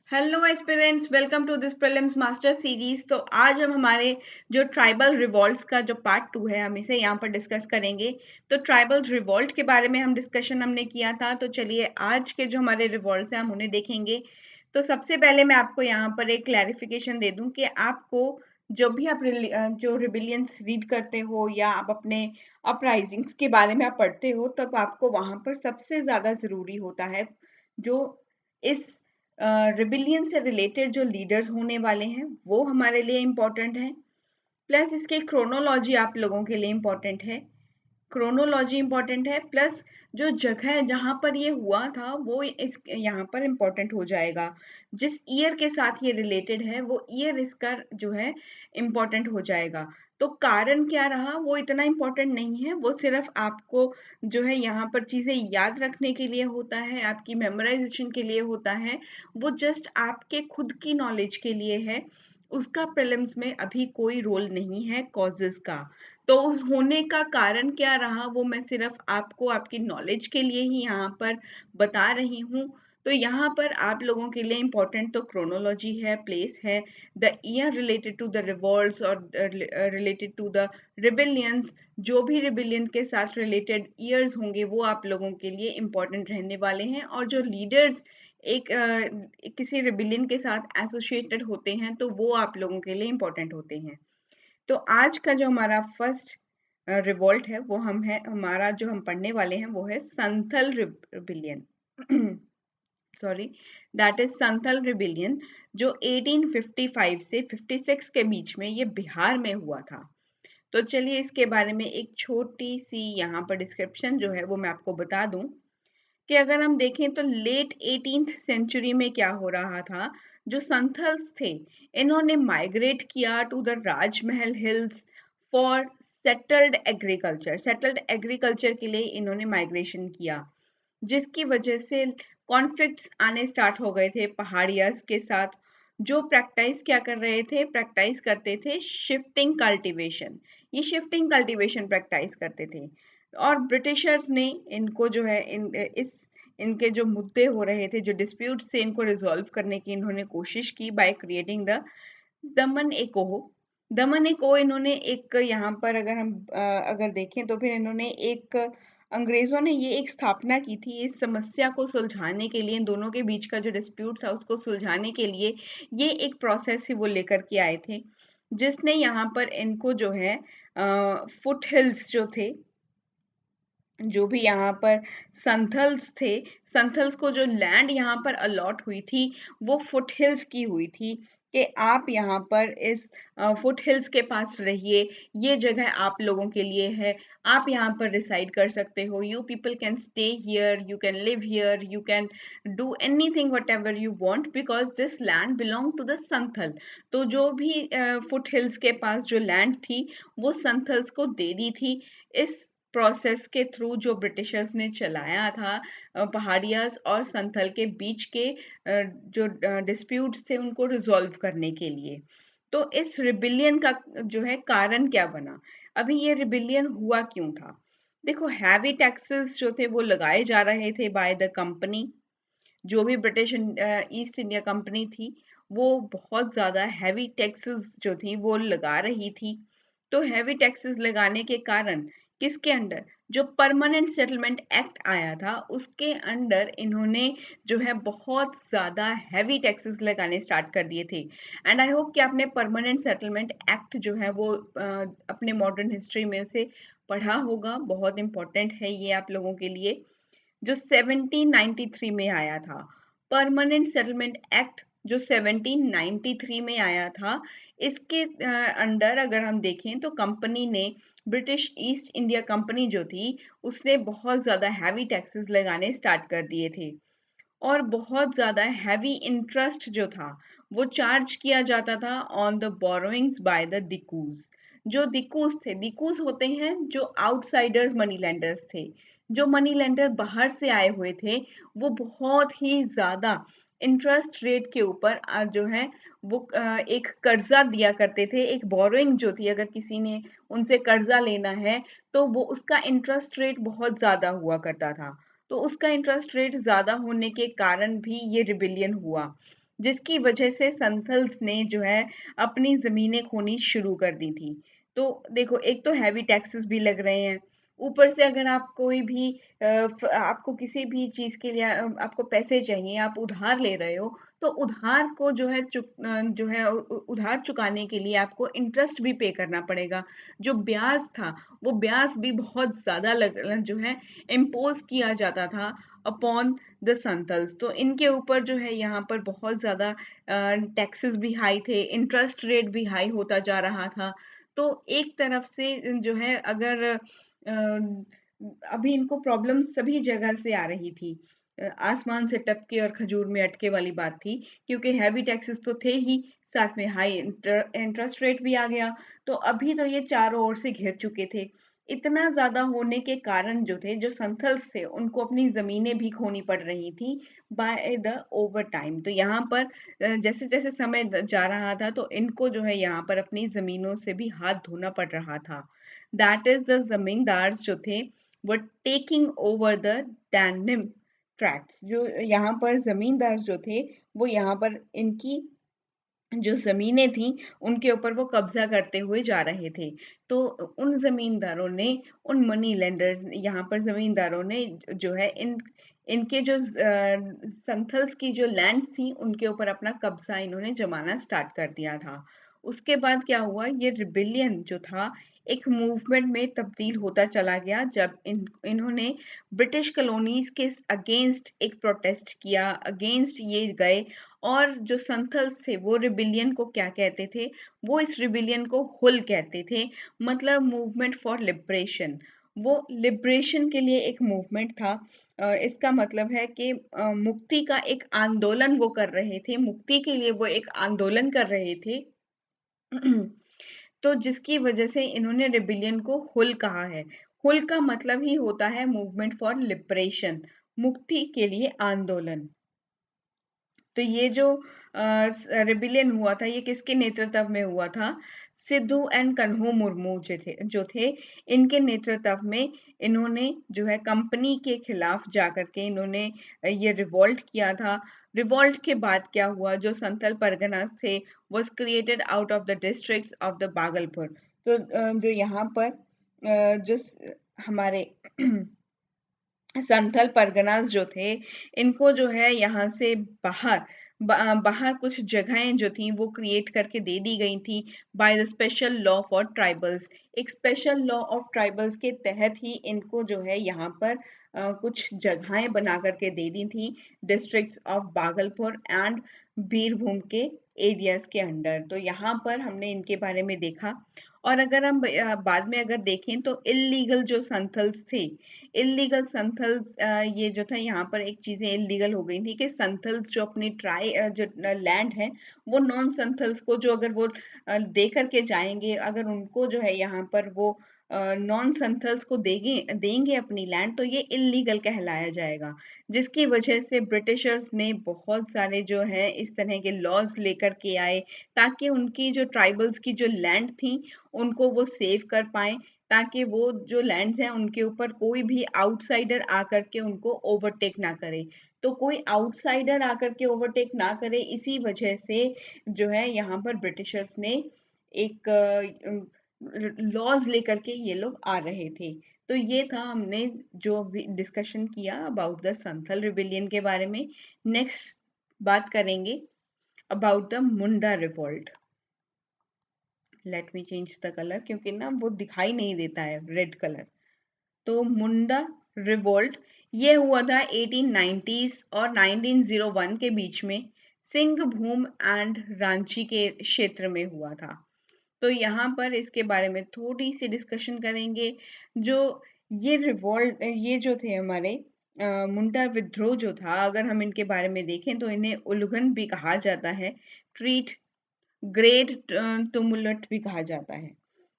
Hello aspirants, welcome to this prelims master series. तो आज हम हमारे जो ट्राइबल रिवॉल्ट्स का जो पार्ट 2 है, हम इसे यहाँ पर डिस्कस करेंगे। तो ट्राइबल रिवॉल्ट के बारे में डिस्कशन हमने किया था। तो चलिए आज के जो हमारे रिवॉल्ट्स हैं हम उन्हें देखेंगे। तो सबसे पहले मैं आपको यहाँ पर एक क्लैरिफिकेशन दे दूँ कि आपको जो भी आप जो रिबिलियंस रीड करते हो या आप अपने अपराइजिंग्स के बारे में आप पढ़ते हो, तब आपको वहाँ पर सबसे ज़्यादा ज़रूरी होता है जो इस रिबिलियन से रिलेटेड जो लीडर्स होने वाले हैं वो हमारे लिए इम्पोर्टेंट है। प्लस इसके क्रोनोलॉजी आप लोगों के लिए इम्पोर्टेंट है। क्रोनोलॉजी इम्पोर्टेंट है, प्लस जो जगह जहाँ पर ये हुआ था वो इस यहाँ पर इम्पोर्टेंट हो जाएगा। जिस ईयर के साथ ये रिलेटेड है वो ईयर इसका जो है इम्पोर्टेंट हो जाएगा। तो कारण क्या रहा वो इतना इम्पोर्टेंट नहीं है, वो सिर्फ आपको जो है यहाँ पर चीज़ें याद रखने के लिए होता है, आपकी मेमोराइजेशन के लिए होता है। वो जस्ट आपके खुद की नॉलेज के लिए है। उसका प्रीलिम्स में अभी कोई रोल नहीं है कॉजेस का। तो उस होने का कारण क्या रहा वो मैं सिर्फ आपको आपकी नॉलेज के लिए ही यहाँ पर बता रही हूँ। तो यहाँ पर आप लोगों के लिए इम्पोर्टेंट तो क्रोनोलॉजी है, प्लेस है, the year related to the revolts और रिलेटेड टू द रिबिलियंस। जो भी रिबिलियन के साथ रिलेटेड ईयर्स होंगे वो आप लोगों के लिए इम्पोर्टेंट रहने वाले हैं। और जो लीडर्स किसी रिबिलियन के साथ एसोसिएटेड होते हैं तो वो आप लोगों के लिए इम्पोर्टेंट होते हैं। तो आज का जो हमारा फर्स्ट रिवॉल्ट है वो हमारा जो हम पढ़ने वाले हैं वो है Santhal rebellion. Sorry, that is Santhal rebellion, जो 1855 से 56 के बीच में ये बिहार में हुआ था। तो चलिए इसके बारे में एक छोटी सी यहाँ पर डिस्क्रिप्शन जो है वो मैं आपको बता दूं कि अगर हम देखें तो लेट 18th सेंचुरी में क्या हो रहा था। जो संथल्स थे इन्होंने माइग्रेट किया to the Rajmahal hills for settled agriculture के लिए इन्होंने माइग्रेशन किया, जिसकी वजह से कॉन्फ्लिक्ट्स आने स्टार्ट हो गए थे पहाड़ियाज के साथ। जो प्रैक्टिस क्या कर रहे थे, प्रैक्टिस करते थे शिफ्टिंग कल्टीवेशन। ये शिफ्टिंग कल्टीवेशन प्रैक्टिस करते थे। और ब्रिटिशर्स ने इनको जो है इनके जो मुद्दे हो रहे थे, जो डिस्प्यूट थे, इनको रिजॉल्व करने की इन्होंने कोशिश की बाय क्रिएटिंग द दमन एकोहो। दमन एकोहो इन्होंने एक यहाँ पर अगर देखें तो फिर इन्होंने एक अंग्रेजों ने ये एक स्थापना की थी इस समस्या को सुलझाने के लिए। इन दोनों के बीच का जो डिस्प्यूट था उसको सुलझाने के लिए ये एक प्रोसेस ही वो लेकर के आए थे, जिसने यहाँ पर इनको जो है फुट हिल्स जो थे, जो भी यहाँ पर संथल्स थे, संथल्स को जो लैंड यहाँ पर अलॉट हुई थी वो फुट हिल्स की हुई थी कि आप यहाँ पर इस फुट हिल्स के पास रहिए, ये जगह आप लोगों के लिए है, आप यहाँ पर रिसाइड कर सकते हो, you people can stay here, you can live here, you can do anything whatever you want because this land belong to the Santhal. तो जो भी फुट हिल्स के पास जो लैंड थी वो संथल्स को दे दी थी। इस प्रोसेस के थ्रू जो ब्रिटिशर्स ने चलाया था पहाड़ियाज और संथल के बीच के जो डिस्प्यूट्स थे उनको रिजॉल्व करने के लिए। तो इस रिबिलियन का जो है कारण क्या बना, अभी ये रिबिलियन हुआ क्यों था। देखो, हैवी टैक्सेस जो थे वो लगाए जा रहे थे बाय द कंपनी। जो भी ब्रिटिश ईस्ट इंडिया कंपनी थी वो बहुत ज़्यादा हैवी टैक्सेस जो थी वो लगा रही थी। तो हैवी टैक्सेस लगाने के कारण किसके अंडर, जो परमानेंट सेटलमेंट एक्ट आया था उसके अंडर इन्होंने जो है बहुत ज़्यादा हैवी टैक्सेस लगाने स्टार्ट कर दिए थे। एंड आई होप कि आपने परमानेंट सेटलमेंट एक्ट जो है वो अपने मॉडर्न हिस्ट्री में से पढ़ा होगा। बहुत इंपॉर्टेंट है ये आप लोगों के लिए, जो 1793 में आया था। परमानेंट सेटलमेंट एक्ट जो 1793 में आया था, इसके अंडर अगर हम देखें तो कंपनी ने, ब्रिटिश ईस्ट इंडिया कंपनी जो थी उसने बहुत ज़्यादा हैवी टैक्सेस लगाने स्टार्ट कर दिए थे। और बहुत ज़्यादा हैवी इंटरेस्ट जो था वो चार्ज किया जाता था on the borrowings by the dikus. जो दिकूज थे, दिकूज होते हैं जो आउटसाइडर्स मनी लेंडर्स थे। जो मनी लेंडर बाहर से आए हुए थे वो बहुत ही ज़्यादा इंटरेस्ट रेट के ऊपर जो है वो एक कर्जा दिया करते थे। एक बोरोइंग जो थी, अगर किसी ने उनसे कर्जा लेना है तो वो उसका इंटरेस्ट रेट बहुत ज़्यादा हुआ करता था। तो उसका इंटरेस्ट रेट ज़्यादा होने के कारण भी ये रिबिलियन हुआ। जिसकी वजह से संथल्स ने जो है अपनी ज़मीनें खोनी शुरू कर दी थी। तो देखो, एक तो हेवी टैक्सेस भी लग रहे हैं, ऊपर से अगर आप कोई भी आपको किसी भी चीज़ के लिए आपको पैसे चाहिए, आप उधार ले रहे हो, तो उधार को जो है जो है उधार चुकाने के लिए आपको इंटरेस्ट भी पे करना पड़ेगा। जो ब्याज था, वो ब्याज भी बहुत ज़्यादा जो है इम्पोज़ किया जाता था अपॉन द संथल्स। तो इनके ऊपर जो है यहाँ पर बहुत ज़्यादा टैक्सेस भी हाई थे, इंटरेस्ट रेट भी हाई होता जा रहा था। तो एक तरफ से जो है अगर अभी इनको प्रॉब्लम सभी जगह से आ रही थी। आसमान से टपके और खजूर में अटके वाली बात थी, क्योंकि हैवी टैक्सेस तो थे ही, साथ में हाई इंटरेस्ट रेट भी आ गया। तो अभी तो ये चारों ओर से घिर चुके थे। इतना ज़्यादा होने के कारण जो थे, जो संथल्स थे, उनको अपनी ज़मीनें भी खोनी पड़ रही थी बाय द ओवर टाइम। तो यहाँ पर जैसे-जैसे समय जा रहा था, तो इनको जो है यहाँ पर अपनी ज़मीनों से भी हाथ धोना पड़ रहा था। दैट इज़ द ज़मींदार जो थे, वो taking over the denim tracts. जो यहाँ पर ज़मींदार जो थे, वो यहाँ पर इनकी जो ज़मीनें थीं, उनके ऊपर वो कब्ज़ा करते हुए जा रहे थे। तो उन ज़मींदारों ने, उन मनी लेंडर्स, यहाँ पर ज़मींदारों ने जो है इनके जो संथल्स की जो लैंड्स थी, उनके ऊपर अपना कब्ज़ा इन्होंने जमाना स्टार्ट कर दिया था। उसके बाद क्या हुआ, ये रिबेलियन जो था, एक मूवमेंट में तब्दील होता चला गया, जब इन्होंने ब्रिटिश कॉलोनीज़ के अगेंस्ट एक प्रोटेस्ट किया, अगेंस्ट ये गए। और जो संथल्स थे, वो रिबेलियन को क्या कहते थे? वो इस रिबेलियन को हुल कहते थे, मतलब मूवमेंट फॉर लिबरेशन। वो लिबरेशन के लिए एक मूवमेंट था। इसका मतलब है कि मुक्ति का एक आंदोलन वो कर रहे थे, मुक्ति के लिए वो एक आंदोलन कर रहे थे। तो जिसकी वजह से इन्होंने रिबेलियन को हुल कहा है। हुल का मतलब ही होता है मूवमेंट फॉर लिबरेशन, मुक्ति के लिए आंदोलन। तो ये जो रिबेलियन हुआ था, ये किसके नेतृत्व में हुआ था? सिद्धू एंड कन्हू मुर्मू जो थे, इनके नेतृत्व में इन्होंने जो है कंपनी के खिलाफ जाकर के इन्होंने ये रिवॉल्ट किया था। रिवॉल्ट के बाद क्या हुआ, जो संथल परगनास थे, was created out of the districts of the Bhagalpur. तो जो यहाँ पर हमारे संथल परगनास जो थे, इनको जो है यहाँ से बाहर कुछ जगहें जो थी, वो क्रिएट करके दे दी गई थी by the special law for tribals. एक स्पेशल लॉ ऑफ ट्राइबल्स के तहत ही इनको जो है यहाँ पर कुछ जगहें बना करके दे दी थी, districts of Bhagalpur and Birbhum के एरियाज के अंडर। तो यहाँ पर हमने इनके बारे में देखा। और अगर हम बाद में अगर देखें, तो इल्लीगल जो संथल्स थे, इल्लीगल संथल्स, ये जो था, यहाँ पर एक चीज़ें इल्लीगल हो गई थी कि संथल्स जो अपनी जो लैंड है, वो नॉन संथल्स को जो अगर वो दे करके जाएंगे, अगर उनको जो है यहाँ पर वो नॉन संथल्स को देंगे अपनी लैंड, तो ये इल्लीगल कहलाया जाएगा। जिसकी वजह से ब्रिटिशर्स ने बहुत सारे जो है इस तरह के लॉज लेकर के आए, ताकि उनकी जो ट्राइबल्स की जो लैंड थी, उनको वो सेव कर पाए, ताकि वो जो लैंड्स हैं, उनके ऊपर कोई भी आउटसाइडर आकर के उनको ओवरटेक ना करे। तो कोई आउटसाइडर आकर के ओवरटेक ना करे, इसी वजह से जो है यहाँ पर ब्रिटिशर्स ने एक लॉज लेकर के ये लोग आ रहे थे। तो ये था, हमने जो अभी डिस्कशन किया अबाउट द संथल रिबेलियन के बारे में। नेक्स्ट बात करेंगे about the Munda revolt. Let me change the colour, क्योंकि ना वो दिखाई नहीं देता है रेड कलर। तो मुंडा रिवोल्ट ये हुआ था 1890s और 1901 के बीच में, सिंहभूम एंड रांची के क्षेत्र में हुआ था। तो यहाँ पर इसके बारे में थोड़ी सी डिस्कशन करेंगे। जो ये रिवोल्ट, ये जो थे हमारे मुंडा विद्रोह जो था, अगर हम इनके बारे में देखें, तो इन्हें उल्गन भी कहा जाता है, ट्रीट ग्रेट तुमुलट भी कहा जाता है।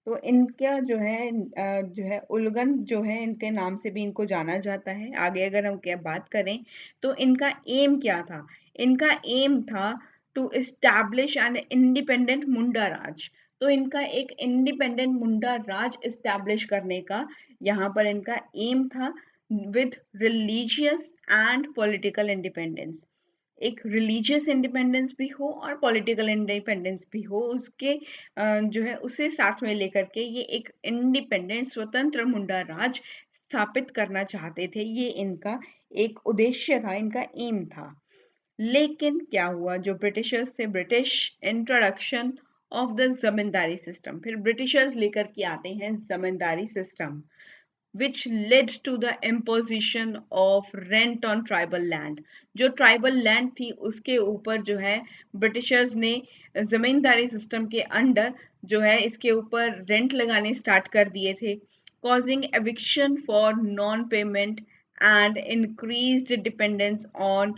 तो इनका जो है उल्गन जो है, इनके नाम से भी इनको जाना जाता है। आगे अगर हम क्या बात करें, तो इनका एम क्या था? इनका एम था टू इस्टैब्लिश एन इंडिपेंडेंट मुंडा राज। तो इनका एक इंडिपेंडेंट मुंडा राज इस्टैब्लिश करने का यहाँ पर इनका एम था, with religious and political independence. एक रिलीजियस इंडिपेंडेंस भी हो और पॉलिटिकल इंडिपेंडेंस भी हो, उसके जो है उसे साथ में लेकर के ये एक इंडिपेंडेंट स्वतंत्र मुंडा राज स्थापित करना चाहते थे। ये इनका एक उद्देश्य था, इनका एम था। लेकिन क्या हुआ, जो ब्रिटिशर्स थे, British introduction of the zamindari system, फिर ब्रिटिशर्स लेकर के आते हैं जमींदारी system, which led to the imposition of rent on tribal land। जो ट्राइबल लैंड थी उसके ऊपर जो है ब्रिटिशर्स ने जमींदारी सिस्टम के अंडर जो है इसके ऊपर रेंट लगाने स्टार्ट कर दिए थे, causing eviction for non payment and increased dependence on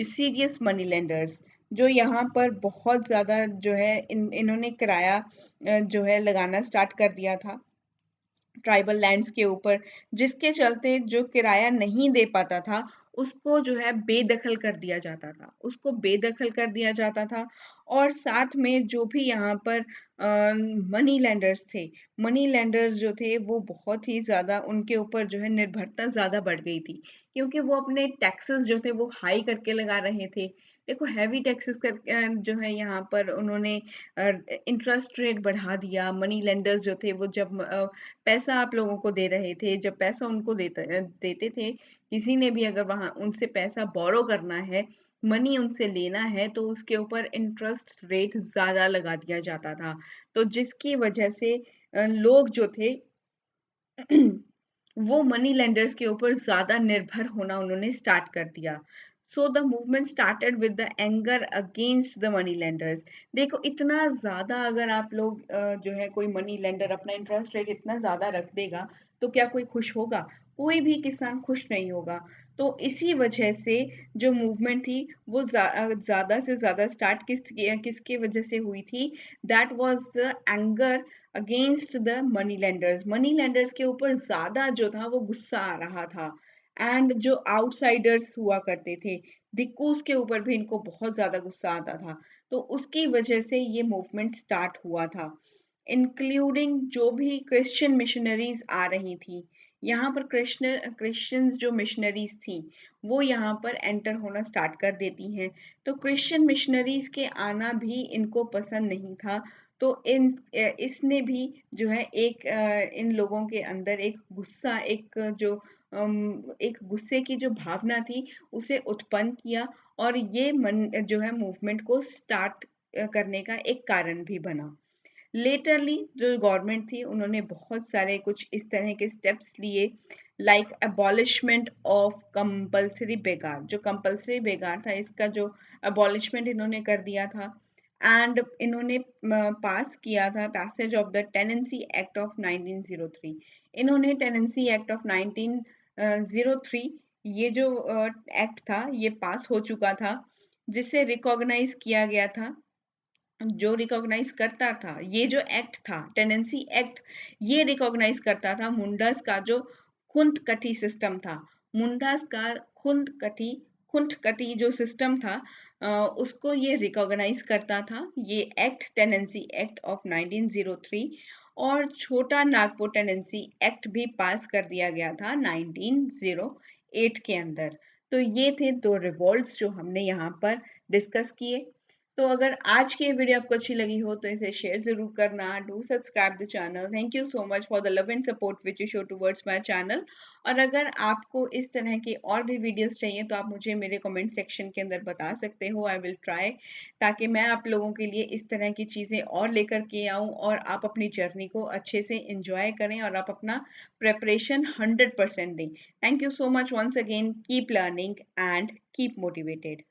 serious money lenders। जो यहाँ पर बहुत ज़्यादा जो है इन्होंने किराया जो है लगाना स्टार्ट कर दिया था ट्राइबल लैंड्स के ऊपर, जिसके चलते जो किराया नहीं दे पाता था उसको जो है बेदखल कर दिया जाता था, उसको बेदखल कर दिया जाता था। और साथ में जो भी यहाँ पर मनी लैंडर्स थे, मनी लैंडर्स जो थे वो बहुत ही ज़्यादा उनके ऊपर जो है निर्भरता ज़्यादा बढ़ गई थी, क्योंकि वो अपने टैक्सेस जो थे वो हाई करके लगा रहे थे। देखो हैवी टैक्सेस कर जो है यहाँ पर उन्होंने इंटरेस्ट रेट बढ़ा दिया। मनी लेंडर्स जो थे वो जब पैसा आप लोगों को दे रहे थे, जब पैसा उनको देते थे, किसी ने भी अगर वहाँ उनसे पैसा बोरो करना है, मनी उनसे लेना है, तो उसके ऊपर इंटरेस्ट रेट ज़्यादा लगा दिया जाता था। तो जिसकी वजह से लोग जो थे वो मनी लेंडर्स के ऊपर ज़्यादा निर्भर होना उन्होंने स्टार्ट कर दिया। So the movement started with the anger against the money lenders. देखो इतना ज़्यादा अगर आप लोग जो है कोई मनी लेंडर अपना इंटरेस्ट रेट इतना ज़्यादा रख देगा, तो क्या कोई खुश होगा? कोई भी किसान खुश नहीं होगा। तो इसी वजह से जो मूवमेंट थी वो ज़्यादा से ज़्यादा स्टार्ट किसके वजह से हुई थी? That was the anger against the money lenders. Money lenders के ऊपर ज्यादा जो था वो गुस्सा आ रहा था। एंड जो आउटसाइडर्स हुआ करते थे, दिक्कूस के ऊपर भी इनको बहुत ज्यादा गुस्सा आता था। तो उसकी वजह से ये मूवमेंट स्टार्ट हुआ था, इंक्लूडिंग जो भी क्रिश्चियन मिशनरीज आ रही थी। यहाँ पर क्रिश्चियंस जो मिशनरीज थी वो यहाँ पर एंटर होना स्टार्ट कर देती हैं। तो क्रिश्चियन मिशनरीज के आना भी इनको पसंद नहीं था। तो इसने भी जो है एक इन लोगों के अंदर एक गुस्सा, एक जो एक गुस्से की जो भावना थी उसे उत्पन्न किया, और ये मन जो है मूवमेंट को स्टार्ट करने का एक कारण भी बना। लेटरली जो गवर्नमेंट थी उन्होंने बहुत सारे कुछ इस तरह के स्टेप्स लिए, लाइक अबॉलिशमेंट ऑफ कंपल्सरी बेगार। जो कंपल्सरी बेगार था इसका जो अबॉलिशमेंट इन्होंने कर दिया था। एंड इन्होंने पास किया था passage of the tenancy act of 1903। इन्होंने टेनेंसी एक्ट ऑफ 1903 ये जो एक्ट था ये पास हो चुका था, जिसे रिकॉग्नाइज किया गया था, जो रिकॉग्नाइज करता था ये जो एक्ट था टेनेंसी एक्ट, ये रिकॉग्नाइज करता था मुंडास का जो खुंट कटी सिस्टम था। मुंडास का खुंट कटी जो सिस्टम था उसको ये रिकॉग्नाइज करता था, ये एक्ट टेनेंसी एक्ट ऑफ 1903। और छोटा नागपुर टेनेंसी एक्ट भी पास कर दिया गया था 1908 के अंदर। तो ये थे दो रिवॉल्ट्स जो हमने यहाँ पर डिस्कस किए। तो अगर आज की वीडियो आपको अच्छी लगी हो तो इसे शेयर जरूर करना। Do subscribe the channel. Thank you so much for the love and support which you show towards my channel. और अगर आपको इस तरह के और भी वीडियोस चाहिए तो आप मुझे मेरे कमेंट सेक्शन के अंदर बता सकते हो। आई विल ट्राई, ताकि मैं आप लोगों के लिए इस तरह की चीज़ें और लेकर के आऊँ और आप अपनी जर्नी को अच्छे से इंजॉय करें और आप अपना प्रेपरेशन 100% दें। Thank you so much once again. Keep learning and keep motivated.